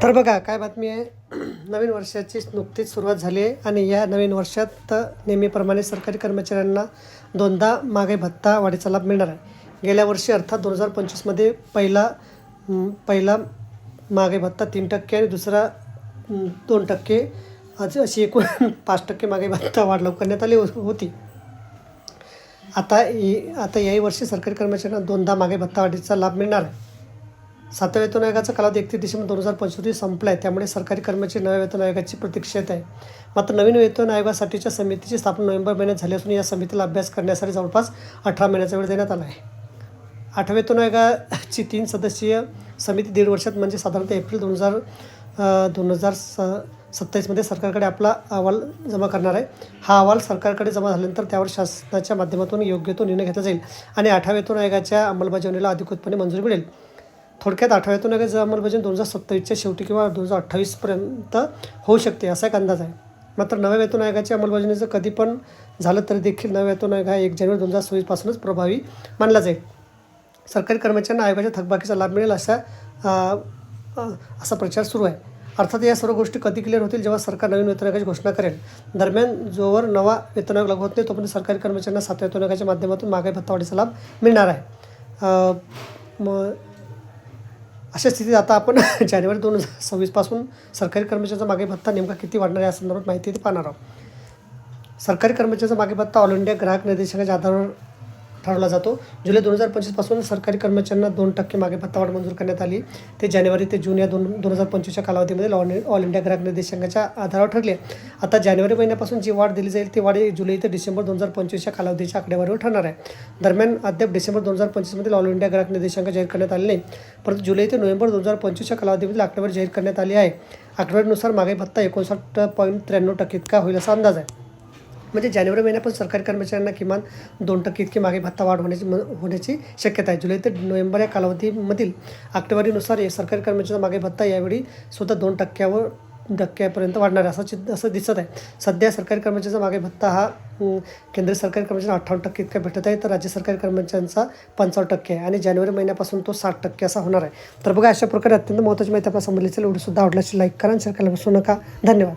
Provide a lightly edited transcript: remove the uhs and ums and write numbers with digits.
तर बघा काय बातमी आहे. नवीन वर्षाची नुकतीच सुरुवात झाली आहे आणि या नवीन वर्षात नेहमीप्रमाणे सरकारी कर्मचाऱ्यांना दोनदा महागाई भत्ता वाढीचा लाभ मिळणार आहे. गेल्या वर्षी अर्थात 2025मध्ये पहिला महागाई भत्ता 3% आणि दुसरा 2%, अशी एकूण 5% महागाई भत्ता वाढ लागू करण्यात आली होती. आता याही वर्षी सरकारी कर्मचाऱ्यांना दोनदा महागाई भत्ता वाढीचा लाभ मिळणार आहे. 7व्या वेतन आयोगाचा कालावधी 31 डिसेंबर 2025 संपला आहे. त्यामुळे सरकारी कर्मचारी नव्या वेतन आयोगाची प्रतीक्षेत आहे. मात्र नवीन वेतन आयोगासाठीच्या समितीची स्थापना नोव्हेंबर महिन्यात झाली असून या समितीला अभ्यास करण्यासाठी जवळपास 18 महिन्याचा वेळ देण्यात आला आहे. 8व्या वेतन आयोगाची 3 सदस्यीय समिती 1.5 वर्षात म्हणजे साधारणतः एप्रिल 2027मध्ये सरकारकडे आपला अहवाल जमा करणार आहे. हा अहवाल सरकारकडे जमा झाल्यानंतर त्यावर शासनाच्या माध्यमातून योग्य तो निर्णय घेतला जाईल आणि 8व्या वेतन आयोगाच्या अंमलबजावणीला अधिकृतपणे मंजुरी मिळेल. थोडक्यात 8व्या वेतन आयोगाची अंमलबजावणी 2027च्या शेवटी किंवा 2028पर्यंत होऊ शकते असा एक अंदाज आहे. मात्र नव्या वेतन आयोगाच्या अंमलबजावणीचं कधी पण झालं तरी देखील नव्या वेतन आयोग हा 1 जानेवारी 2026पासूनच प्रभावी मानला जाईल. सरकारी कर्मचाऱ्यांना आयोगाच्या थकबाकीचा लाभ मिळेल असा प्रचार सुरू आहे. अर्थात या सर्व गोष्टी कधी क्लिअर होतील जेव्हा सरकार नवीन वेतन आयोगाची घोषणा करेल. दरम्यान जोवर नवा वेतन आयोग लागू होत नाही तोपर्यंत सरकारी कर्मचाऱ्यांना 7व्या वेतन आयोगाच्या माध्यमातून महागाई भत्ता वाढीचा लाभ मिळणार आहे. अशा स्थितीत आता आपण जानेवारी 2026पासून सरकारी कर्मचाऱ्यांचा महागाई भत्ता नेमका किती वाढणार आहे या संदर्भात माहिती पाहणार आहोत. सरकारी कर्मचाऱ्यांचा महागाई भत्ता ऑल इंडिया ग्राहक निर्देशांकाच्या आधारावर ठरवला जातो. जुलै 2025पासून सरकारी कर्मचाऱ्यांना 2% महागाई भत्ता वाढ मंजूर करण्यात आली. ते जानेवारी ते जून या 2025च्या कालावधीमध्ये ऑल इंडिया ग्राहक निर्देशांकाच्या आधारावर ठरले. आता जानेवारी महिन्यापासून जी वाढ दिली जाईल ती वाढ जुलै ते डिसेंबर 2025च्या कालावधीच्या आकडेवारीवर ठरणार आहे. दरम्यान अद्याप डिसेंबर 2025मध्ये ऑल इंडिया ग्राहक निर्देशांक जाहीर करण्यात आले नाही, परंतु जुलै ते नोव्हेंबर 2025च्या कालावधीमधील आकडेवारी जाहीर करण्यात आली आहे. आकडेवारीनुसार महागाई भत्ता 59.93% इतका होईल असा अंदाज आहे. म्हणजे जानेवारी महिन्यापासून सरकारी कर्मचाऱ्यांना किमान 2% इतकी महागाई भत्ता वाढ होण्याची शक्यता आहे. जुलै ते नोव्हेंबर या कालावधीमधील आकडेवारीनुसार सरकारी कर्मचाऱ्यांचा महागाई भत्ता यावेळी सुद्धा 2%पर्यंत वाढणार आहे असं दिसत आहे. सध्या सरकारी कर्मचाऱ्यांचा महागाई भत्ता हा केंद्रीय सरकारी कर्मचाऱ्यांना 58% इतका भेटत आहे, तर राज्य सरकारी कर्मचाऱ्यांचा 55% आहे आणि जानेवारी महिन्यापासून तो 60% असा होणार आहे. तर बघा, अशा प्रकारे अत्यंत महत्त्वाची माहिती आपल्याला समजली असेल. व्हिडिओ सुद्धा आवडल्यास लाईक करा आणि शेअर करायला विसरू नका. धन्यवाद.